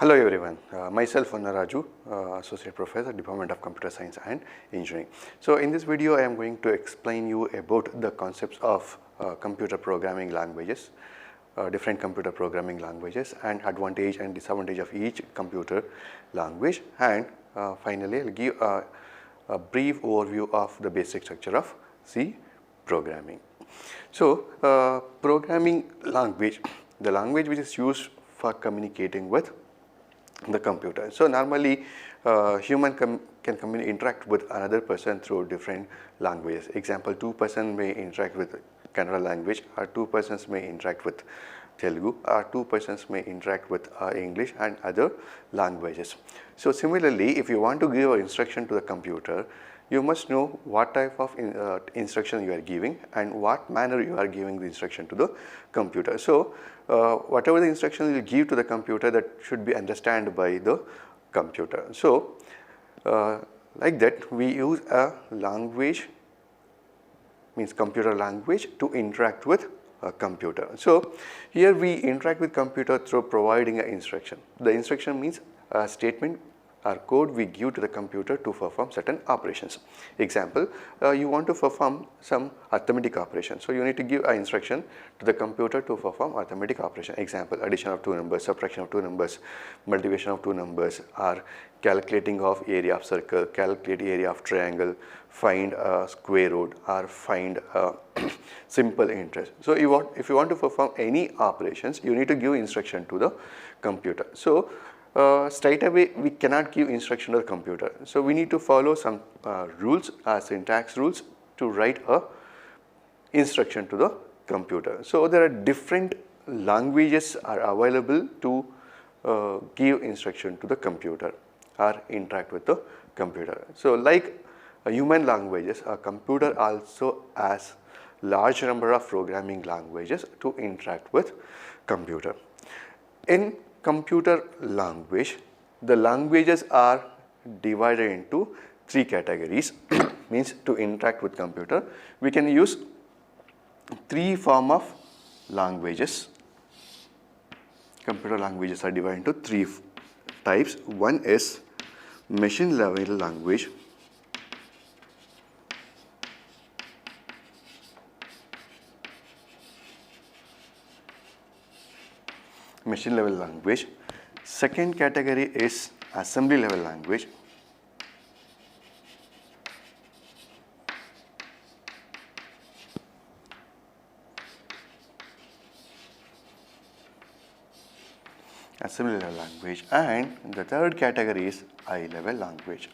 Hello everyone, myself Vanna Raju, Associate Professor, Department of Computer Science and Engineering. So in this video I am going to explain you about the concepts of computer programming languages, different computer programming languages and advantage and disadvantage of each computer language, and finally I will give a brief overview of the basic structure of C programming. So programming language, the language which is used for communicating with the computer. So normally human can interact with another person through different languages. Example, two persons may interact with Kannada language, or two persons may interact with Telugu, or two persons may interact with English and other languages. So similarly, if you want to give an instruction to the computer, you must know what type of instruction you are giving and what manner you are giving the instruction to the computer. So whatever the instructions you give to the computer, that should be understood by the computer. So like that we use a language, means computer language, to interact with a computer. So here we interact with computer through providing an instruction. The instruction means a statement or code we give to the computer to perform certain operations. Example, you want to perform some arithmetic operation, so you need to give an instruction to the computer to perform arithmetic operation. Example, addition of two numbers, subtraction of two numbers, multiplication of two numbers, or calculating of area of circle, calculate area of triangle, find a square root, or find a simple interest. So if you want to perform any operations, you need to give instruction to the computer. So straight away we cannot give instruction to the computer. So we need to follow some rules, syntax rules, to write a instruction to the computer. So there are different languages are available to give instruction to the computer or interact with the computer. So like human languages, a computer also has large number of programming languages to interact with computer. In computer language, the languages are divided into three categories. Means to interact with computer, we can use three form of languages. Computer languages are divided into three types. One is machine level language, machine level language. Second category is assembly level language. Assembly level language, and the third category is high level language.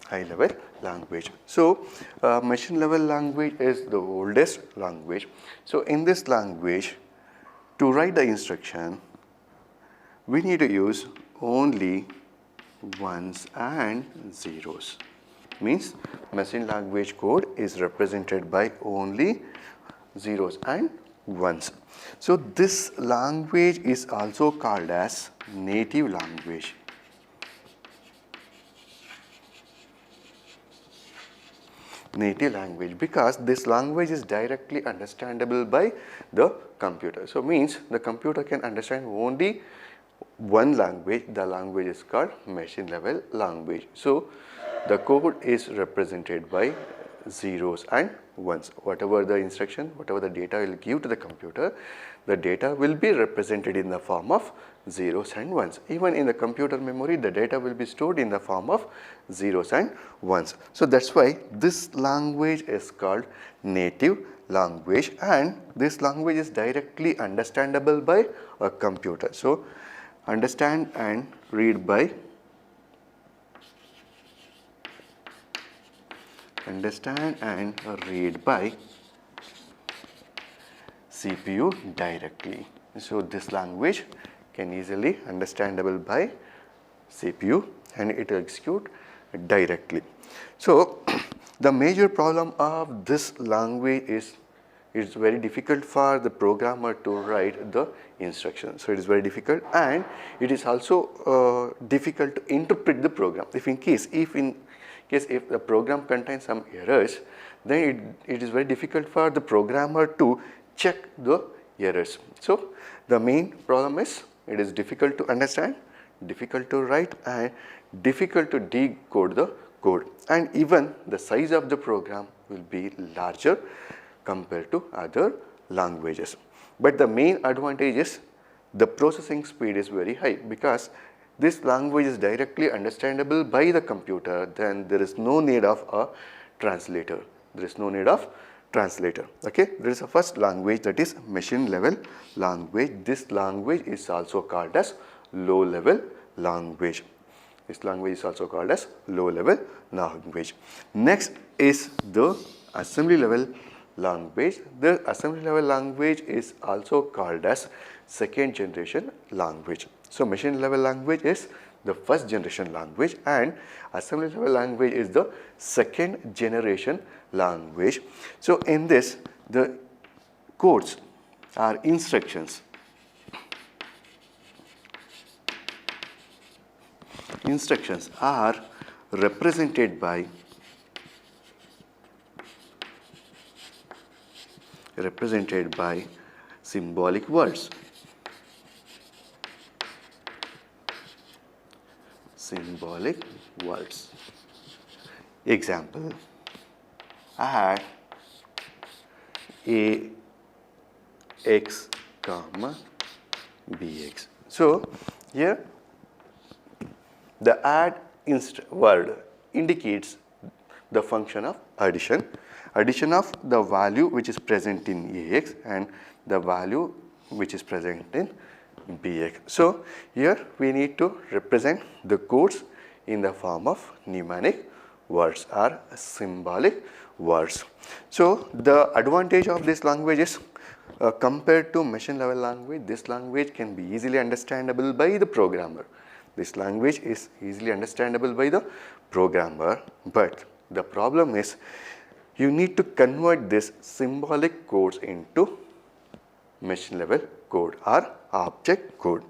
High level language. So machine level language is the oldest language. So in this language, to write the instruction, we need to use only ones and zeros. Means machine language code is represented by only zeros and ones. So this language is also called as native language. Native language, because this language is directly understandable by the computer. So means the computer can understand only one language. The language is called machine level language. So the code is represented by zeros and ones. Whatever the instruction, whatever the data will give to the computer, the data will be represented in the form of zeros and ones. Even in the computer memory, the data will be stored in the form of zeros and ones. So that's why this language is called native language, and this language is directly understandable by a computer. So understand and read by CPU directly. So this language can easily understandable by CPU and it will execute directly. So the major problem of this language is it's very difficult for the programmer to write the instructions. So it is very difficult, and it is also difficult to interpret the program. If the program contains some errors, then it is very difficult for the programmer to check the errors. So the main problem is it is difficult to understand, difficult to write, and difficult to decode the code, and even the size of the program will be larger compared to other languages. But the main advantage is the processing speed is very high, because this language is directly understandable by the computer. Then there is no need of a translator. There is no need of translator. Okay, there is a first language, that is machine level language. This language is also called as low level language. This language is also called as low level language. Next is the assembly level language. The assembly level language is also called as second generation language. So machine level language is the first generation language, and assembly level language is the second generation language. So in this, the codes are instructions. Instructions are represented by symbolic words. Symbolic words. Example: add ax comma bx. So here the add word indicates the function of addition. Addition of the value which is present in ax and the value which is present in bx. So here we need to represent the codes in the form of mnemonic words or symbolic words. So the advantage of this language is compared to machine level language, this language can be easily understandable by the programmer. This language is easily understandable by the programmer, but the problem is you need to convert this symbolic codes into machine level code or object code.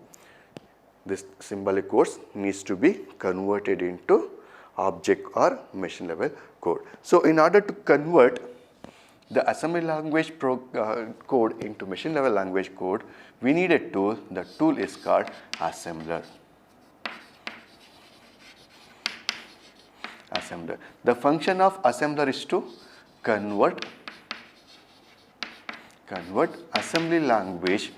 This symbolic codes needs to be converted into object or machine level code. So in order to convert the assembly language code into machine level language code, we need a tool. The tool is called assembler. Assembler. The function of assembler is to convert assembly language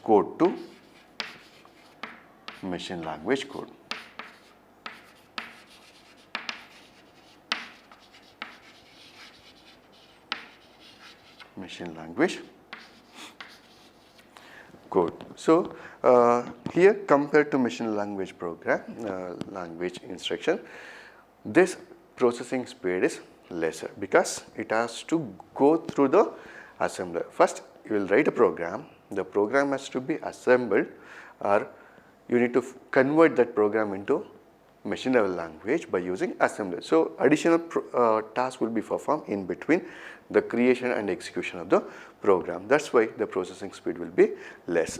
code to machine language code. Machine language code. So here compared to machine language program, language instruction, this processing speed is lesser because it has to go through the assembler. First you will write a program, the program has to be assembled, or you need to convert that program into machine level language by using assembler. So additional task will be performed in between the creation and execution of the program. That's why the processing speed will be less.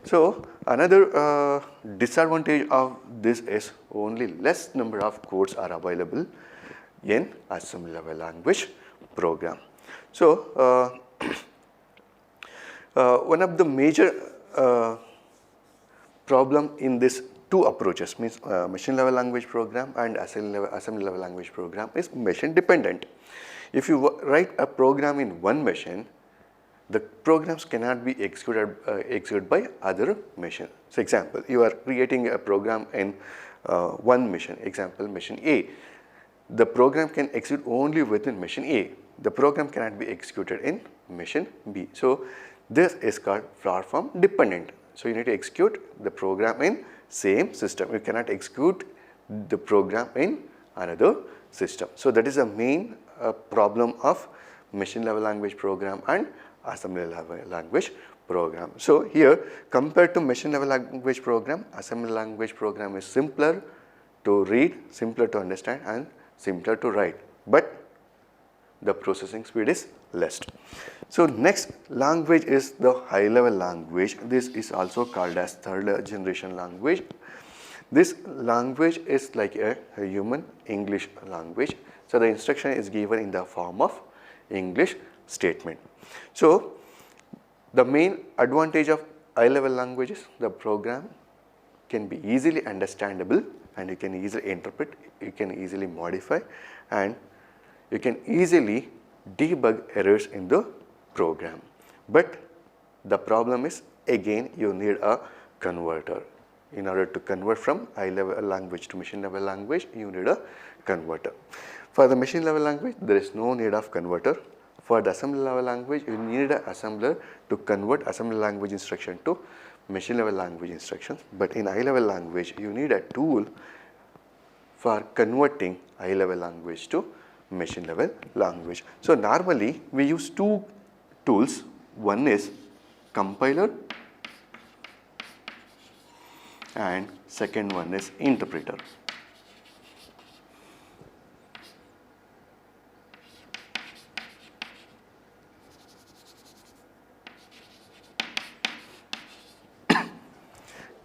So another disadvantage of this is only less number of codes are available in assembly level language program. So one of the major problem in this two approaches, means machine level language program and assembly level language program, is machine dependent. If you write a program in one machine, the programs cannot be executed by other machine. So example, you are creating a program in one machine, example machine A. The program can execute only within machine A. The program cannot be executed in machine B. So this is called platform dependent. So you need to execute the program in same system. You cannot execute the program in another system. So that is the main problem of machine level language program and assembly level language program. So here compared to machine level language program, assembly language program is simpler to read, simpler to understand, and simpler to write, but the processing speed is list. So next language is the high level language. This is also called as third generation language. This language is like a human English language. So the instruction is given in the form of English statement. So the main advantage of high level languages, the program can be easily understandable and you can easily interpret, you can easily modify, and you can easily debug errors in the program. But the problem is, again, you need a converter. In order to convert from high level language to machine level language, you need a converter. For the machine level language, there is no need of converter. For the assembly level language, you need an assembler to convert assembly language instruction to machine level language instructions. But in high level language, you need a tool for converting high level language to machine level language. So normally we use two tools. One is compiler and second one is interpreter.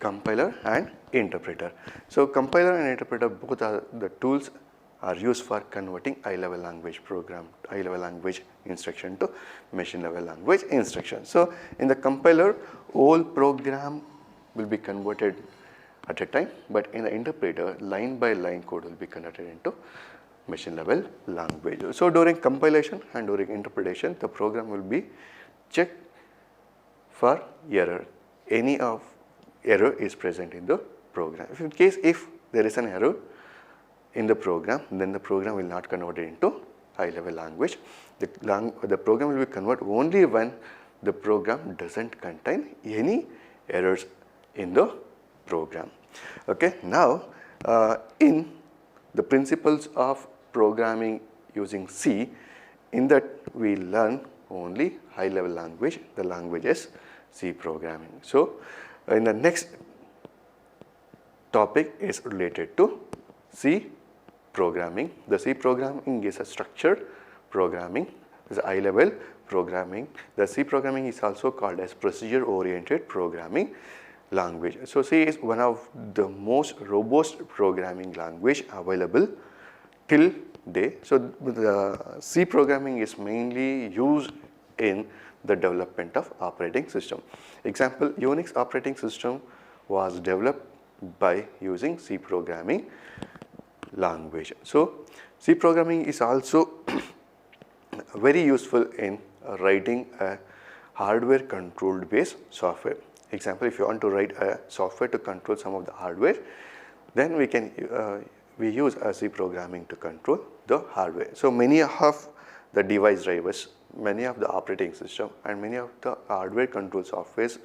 Compiler and interpreter. So compiler and interpreter, both are the tools are used for converting high level language program, high level language instruction to machine level language instruction. So in the compiler, whole program will be converted at a time, but in the interpreter, line by line code will be converted into machine level language. So during compilation and during interpretation, the program will be checked for error. Any of error is present in the program. If in case if there is an error in the program, then the program will not convert it into high level language. The program will be converted only when the program doesn't contain any errors in the program. Okay. Now in the principles of programming using C, in that we learn only high level language. The language is C programming. So in the next topic is related to C programming. The C programming is a structured programming, is a high level programming. The C programming is also called as procedure oriented programming language. So C is one of the most robust programming language available till date. So the C programming is mainly used in the development of operating system. Example, Unix operating system was developed by using C programming language. So C programming is also very useful in writing a hardware controlled based software. Example, if you want to write a software to control some of the hardware, then we use a C programming to control the hardware. So many of the device drivers, many of the operating system and many of the hardware control softwares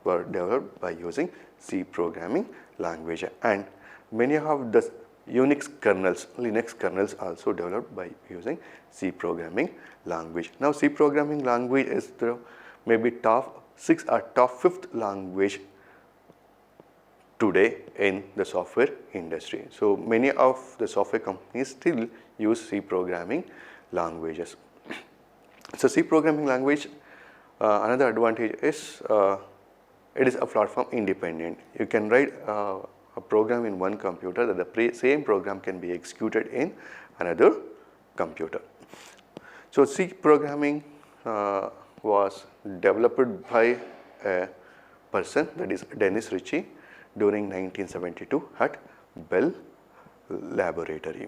were developed by using C programming language, and many of the Unix kernels, Linux kernels also developed by using C programming language. Now C programming language is the maybe top 6 or top 5th language today in the software industry. So many of the software companies still use C programming languages. So C programming language, another advantage is it is a platform independent. You can write a program in one computer, that the same program can be executed in another computer. So C programming was developed by a person, that is Dennis Ritchie, during 1972 at Bell Laboratory.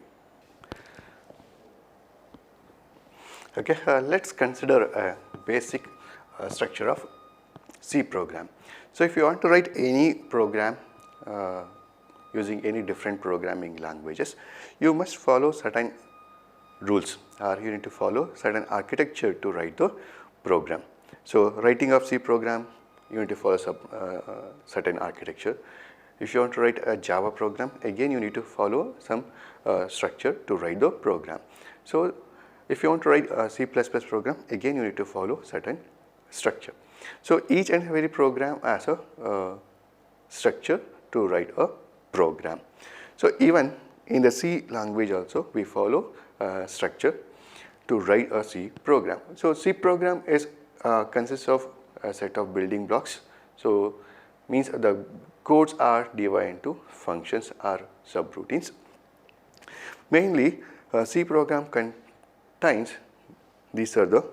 Okay, let's consider a basic structure of C program. So if you want to write any program using any different programming languages, you must follow certain rules, or you need to follow certain architecture to write the program. So writing of C program, you need to follow certain architecture. If you want to write a Java program, again you need to follow some structure to write the program. So if you want to write a C++ program, again you need to follow certain structure. So each and every program has a structure to write a program. So even in the C language also we follow structure to write a C program. So C program is consists of a set of building blocks. So means the codes are divided into functions or subroutines. Mainly C program contains these are the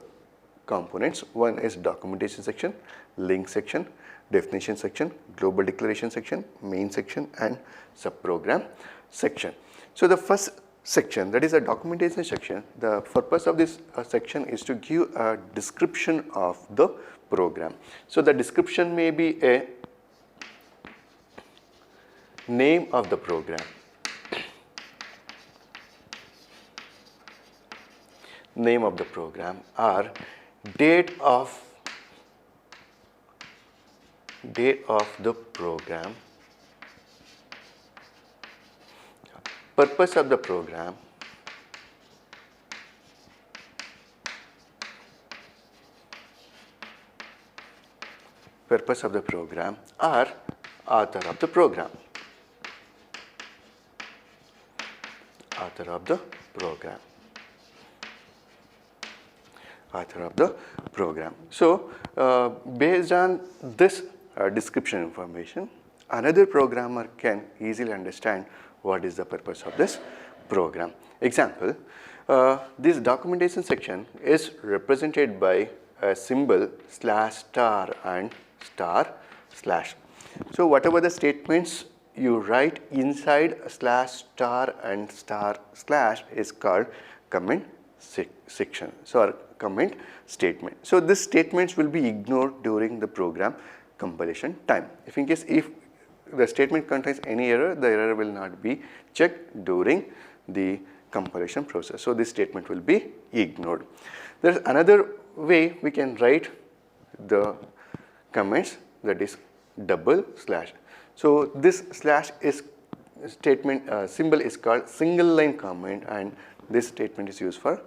components. One is documentation section, link section, definition section, global declaration section, main section and subprogram section. So the first section, that is a documentation section, the purpose of this section is to give a description of the program. So the description may be a name of the program, name of the program, or date of the program, purpose of the program, purpose of the program, or author of the program, author of the program, author of the program. So based on this description information, another programmer can easily understand what is the purpose of this program. Example, this documentation section is represented by a symbol /* and */. So whatever the statements you write inside /* and */ is called comment section, so comment statement. So these statements will be ignored during the program compilation time. If in case if the statement contains any error, the error will not be checked during the compilation process. So this statement will be ignored. There is another way we can write the comments, that is /. So this / is statement symbol is called single line comment, and this statement is used for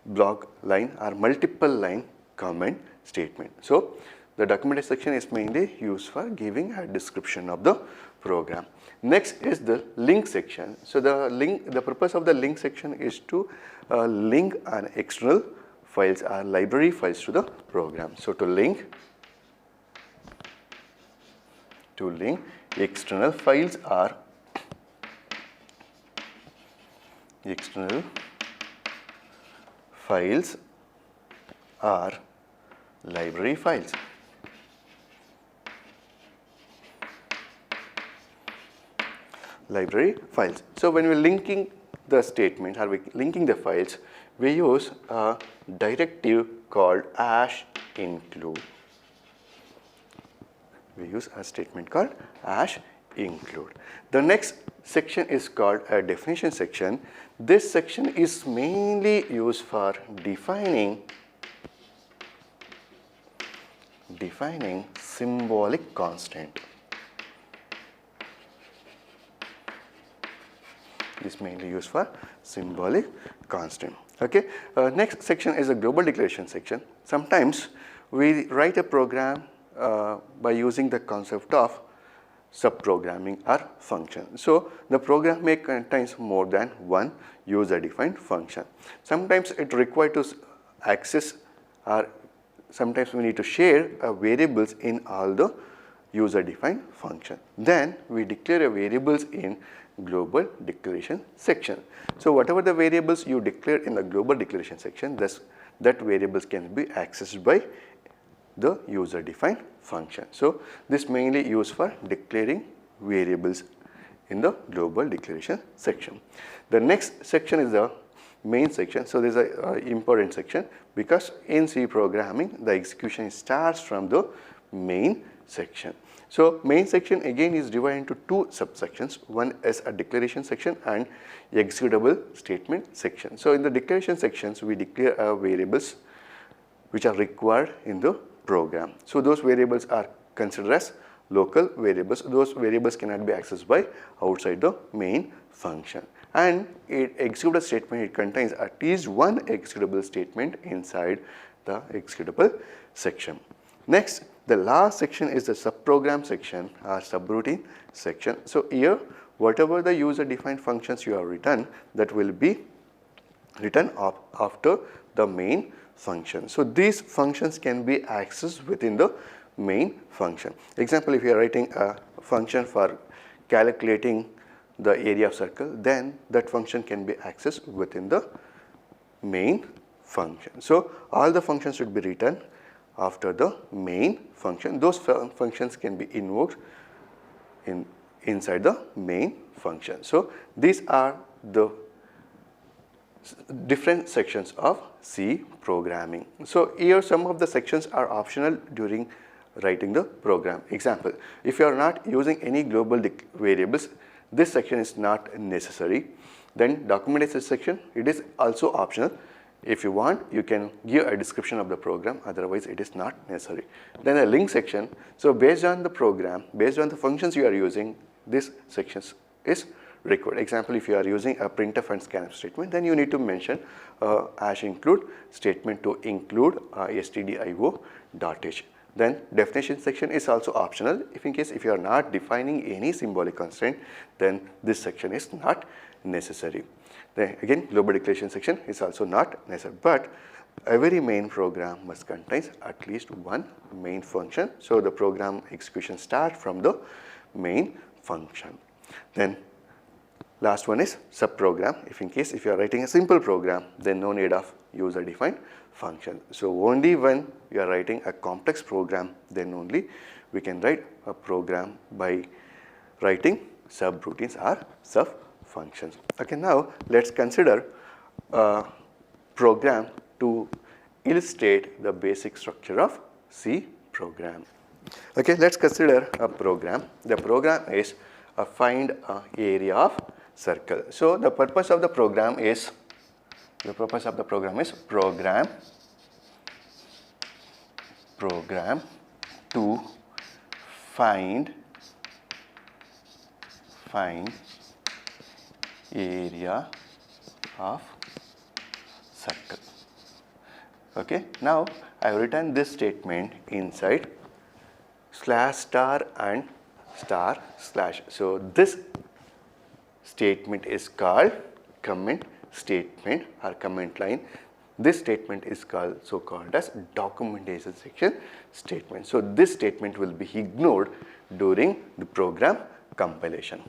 block line or multiple line comment statement. So the documentation section is mainly used for giving a description of the program. Next is the link section. So the purpose of the link section is to link an external files or library files to the program. So to link external files or external files or library files. Library files. So when we're linking the statement or we're linking the files, we use a directive called #include. We use a statement called #include. The next section is called a definition section. This section is mainly used for defining symbolic constant. Is mainly used for symbolic constant. Okay. Next section is a global declaration section. Sometimes we write a program by using the concept of subprogramming or function. So the program may contain more than one user-defined function. Sometimes it requires to access, or sometimes we need to share variables in all the user-defined function. Then we declare variables in global declaration section. So whatever the variables you declare in the global declaration section, that variables can be accessed by the user-defined function. So this mainly used for declaring variables in the global declaration section. The next section is the main section. So this is an important section because in C programming the execution starts from the main section. So main section again is divided into two subsections. One is a declaration section and executable statement section. So in the declaration sections we declare variables which are required in the program. So those variables are considered as local variables. Those variables cannot be accessed by outside the main function. And executable statement, it contains at least one executable statement inside the executable section. Next, the last section is the subprogram section or subroutine section. So here whatever the user defined functions you have written, that will be written after the main function. So these functions can be accessed within the main function. Example, if you are writing a function for calculating the area of circle, then that function can be accessed within the main function. So all the functions should be written after the main function. Those functions can be invoked inside the main function. So these are the different sections of C programming. So here some of the sections are optional during writing the program. Example, if you are not using any global variables, this section is not necessary. Then documentation section, it is also optional. If you want, you can give a description of the program, otherwise it is not necessary. Then a link section, so based on the program, based on the functions you are using, this section is required. Example, if you are using a printf and scanf statement, then you need to mention hash include statement to include stdio.h. Then definition section is also optional. If in case if you are not defining any symbolic constraint, then this section is not necessary. Then again, global declaration section is also not necessary, but every main program must contain at least one main function. So the program execution starts from the main function. Then last one is subprogram. If you are writing a simple program, then no need of user defined function. So only when you are writing a complex program, then only we can write a program by writing subroutines or sub functions. Okay, now let's consider a program to illustrate the basic structure of C program. Okay, let's consider a program. The program is find a area of circle. So the purpose of the program is program to find area of circle. Okay, now I have written this statement inside /* and */. So this statement is called comment statement or comment line. This statement is called as documentation section statement. So this statement will be ignored during the program compilation.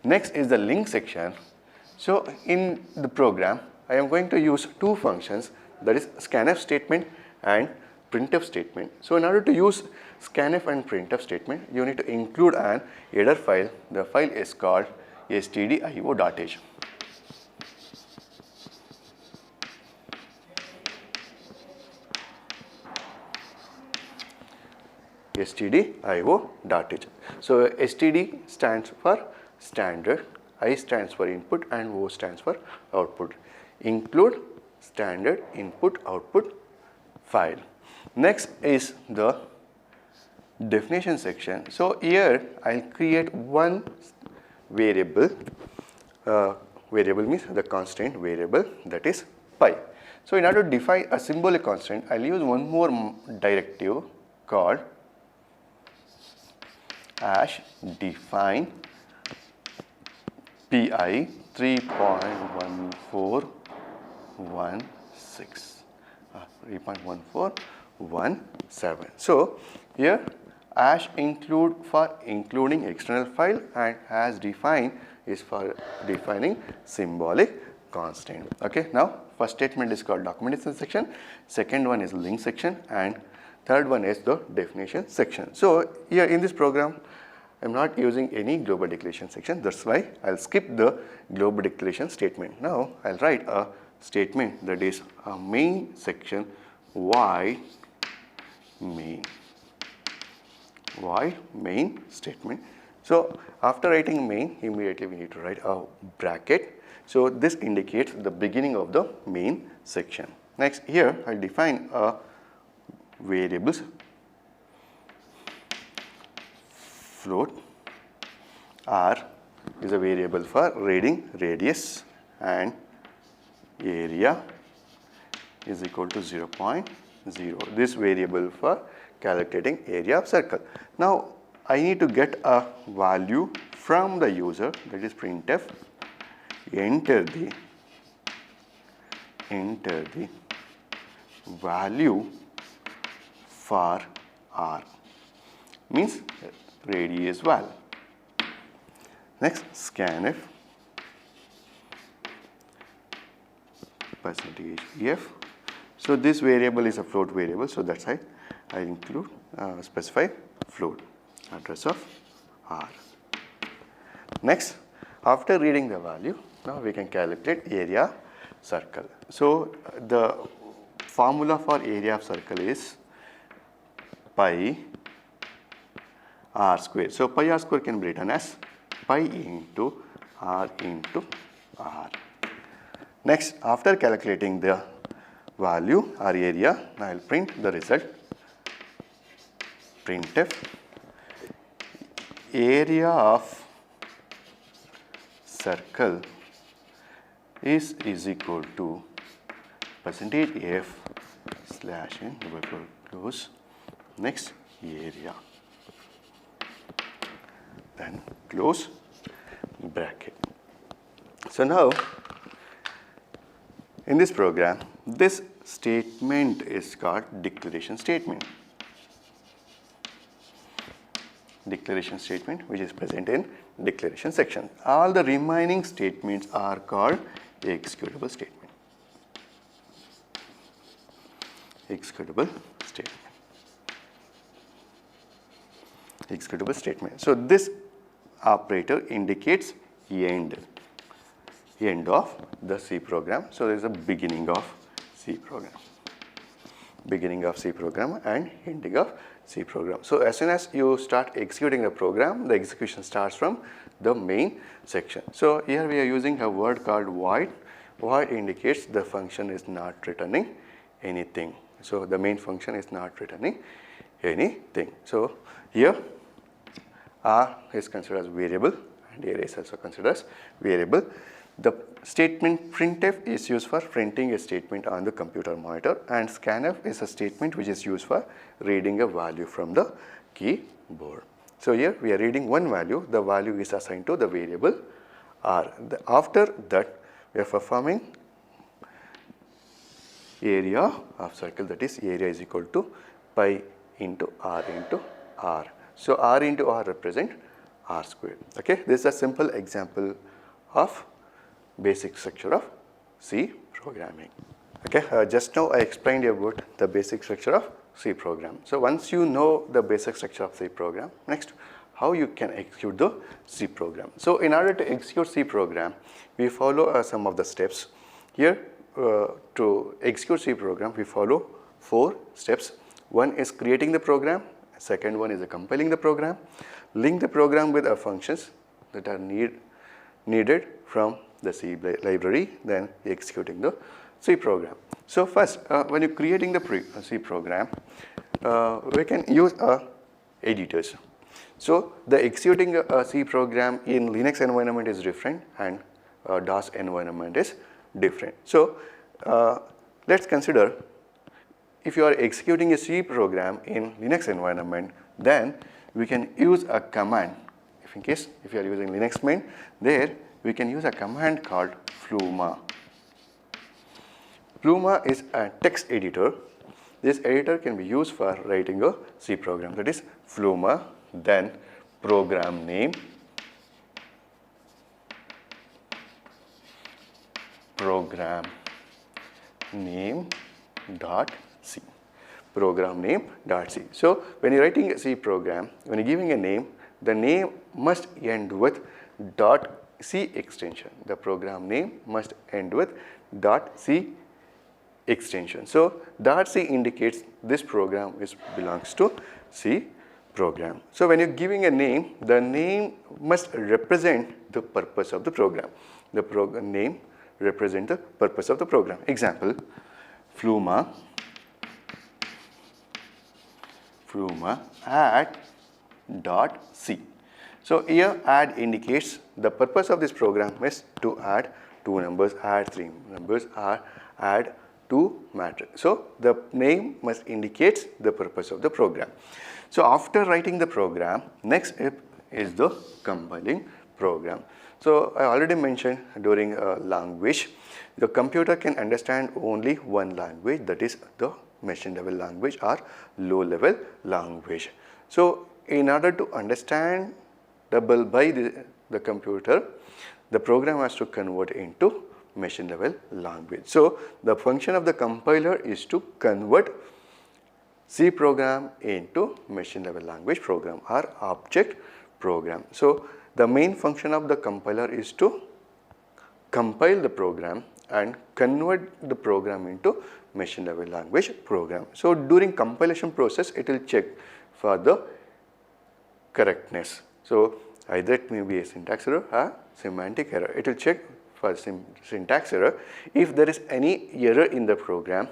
Next is the link section. So in the program, I am going to use two functions, that is scanf statement and printf statement. So in order to use scanf and printf statement, you need to include an header file. The file is called stdio.h. stdio.h. So std stands for standard, I stands for input, and O stands for output. Include standard input output file. Next is the definition section. So here I'll create one variable. Variable means the constant variable, that is pi. So in order to define a symbolic constant, I'll use one more directive called hash define pi 3.1417. So here hash include for including external file, and hash define is for defining symbolic constant. Okay, now first statement is called documentation section, second one is link section, and third one is the definition section. So here in this program, I am not using any global declaration section. That's why I'll skip the global declaration statement. Now I'll write a statement that is a main section void main statement. So after writing main, immediately we need to write a bracket. So this indicates the beginning of the main section. Next, here I'll define a variables float r is a variable for reading radius, and area is equal to 0.0. This variable for calculating area of circle. Now I need to get a value from the user, that is printf, enter the value for r, means radius val. Next, scanf percentage f. So this variable is a float variable, so that's why I include specify float address of r. Next, after reading the value, now we can calculate area circle. So the formula for area of circle is pi r square. So pi r square can be written as pi into r into r. Next, after calculating the value or area, I will print the result. Printf area of circle is equal to percentage f slash n close, next area, then close bracket. So now in this program, this statement is called declaration statement. Declaration statement, which is present in declaration section. All the remaining statements are called executable statement. Executable statement. Executable statement. So this operator indicates end of the C program. So there is a beginning of C program. Beginning of C program and ending of C program. So as soon as you start executing the program, the execution starts from the main section. So here we are using a word called void. Void indicates the function is not returning anything. So the main function is not returning anything. So here R is considered as variable and area is also considered as variable. The statement printf is used for printing a statement on the computer monitor, and scanf is a statement which is used for reading a value from the keyboard. So here we are reading one value, the value is assigned to the variable r. After that we are performing area of circle, that is area is equal to pi into r into r. So r into r represent r squared. Okay, this is a simple example of basic structure of C programming. Okay, just now I explained about the basic structure of C program. So once you know the basic structure of C program, next how you can execute the C program. So in order to execute C program, we follow some of the steps. Here to execute C program, we follow 4 steps. One is creating the program, second one is compiling the program, link the program with our functions that are needed from the C library, then executing the C program. So first, when you're creating the C program, we can use editors. So the executing a C program in Linux environment is different and DOS environment is different. So let's consider if you are executing a C program in Linux environment, then we can use a command. If you are using Linux main, there we can use a command called Fluma. Fluma is a text editor. This editor can be used for writing a C program. That is Fluma, then program name, dot C. Program name dot C. So when you're writing a C program, when you're giving a name, the name must end with dot C extension. The program name must end with dot C extension. So dot C indicates this program belongs to C program. So when you're giving a name, the name must represent the purpose of the program. The program name represents the purpose of the program. Example, Fluma add dot C. So here add indicates the purpose of this program is to add 2 numbers, add 3 numbers, or add 2 matrix. So the name must indicate the purpose of the program. So after writing the program, next step is the compiling program. So I already mentioned during language, the computer can understand only one language, that is the machine level language or low level language. So in order to understand by the computer, the program has to convert into machine level language. So the function of the compiler is to convert C program into machine level language program or object program. So the main function of the compiler is to compile the program and convert the program into machine level language program. So during compilation process, it will check for the correctness. So either it may be a syntax error or semantic error. It will check for syntax error. If there is any error in the program,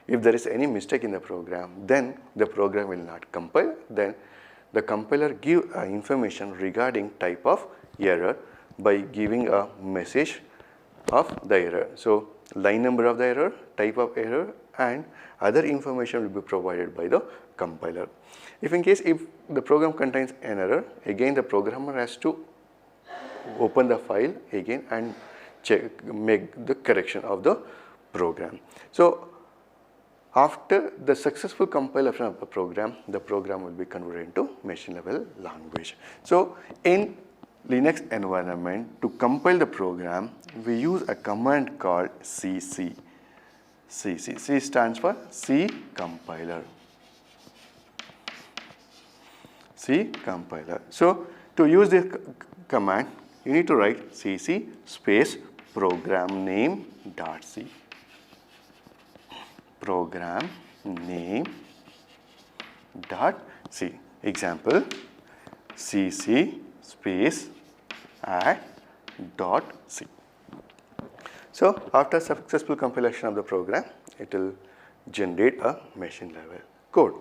if there is any mistake in the program, then the program will not compile. Then the compiler give information regarding type of error by giving a message of the error. So line number of the error, type of error, and other information will be provided by the compiler. If the program contains an error, again the programmer has to open the file again and make the correction of the program. So after the successful compilation of the program will be converted into machine level language. So in Linux environment, to compile the program, we use a command called cc. C stands for C compiler. C compiler. So to use this command, you need to write cc space program name dot c. Program name dot c. Example, cc space add dot c. So after successful compilation of the program, it will generate a machine level code.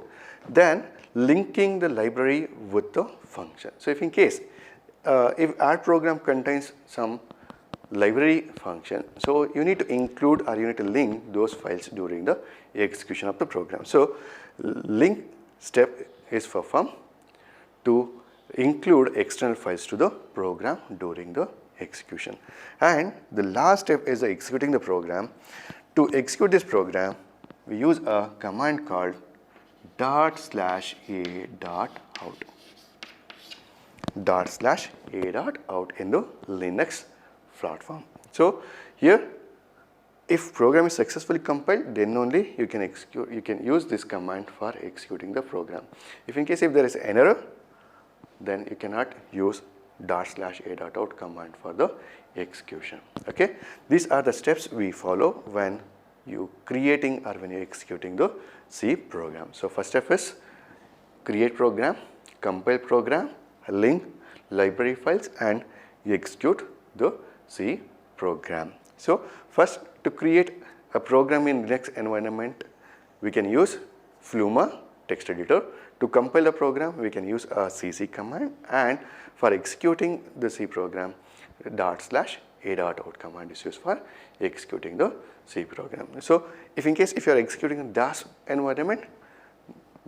Then linking the library with the function. So if add program contains some library function, so you need to include or you need to link those files during the execution of the program. So link step is performed to include external files to the program during the execution. And the last step is executing the program. To execute this program, we use a command called /a.out. /a.out in the Linux platform. So here, if program is successfully compiled, then only you can use this command for executing the program. If there is an error, then you cannot use /a.out command for the execution. Okay, these are the steps we follow when you creating or when you executing the C program. So first step is create program, compile program, link library files, and you execute the C program. So first, to create a program in Linux environment, we can use Flume text editor. To compile the program, we can use a cc command, and for executing the C program, /a.out command is used for executing the C program. So if you are executing in DOS environment,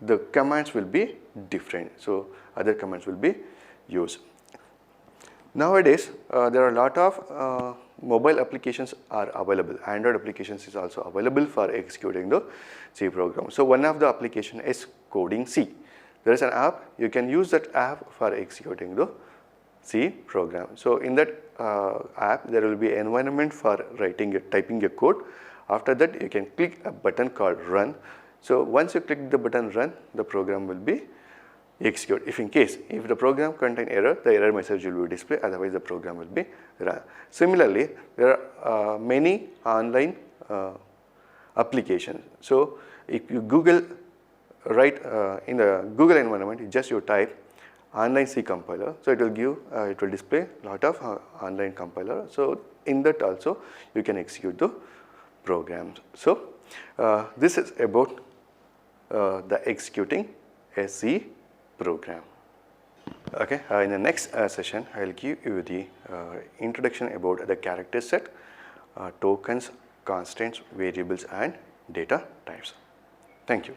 the commands will be different. So other commands will be used. Nowadays, there are a lot of mobile applications are available. Android applications is also available for executing the C program. So one of the application is Coding C. There is an app, you can use that app for executing the C program. So in that app, there will be an environment for typing a code. After that, you can click a button called run. So once you click the button run, the program will be executed. If the program contains error, the error message will be displayed, otherwise the program will be run. Similarly, there are many online applications. So if you in the Google environment, you type online C compiler, so it will display a lot of online compiler. So in that also you can execute the programs. So this is about the executing a C program. Okay, in the next session, I will give you the introduction about the character set, tokens, constants, variables, and data types. Thank you.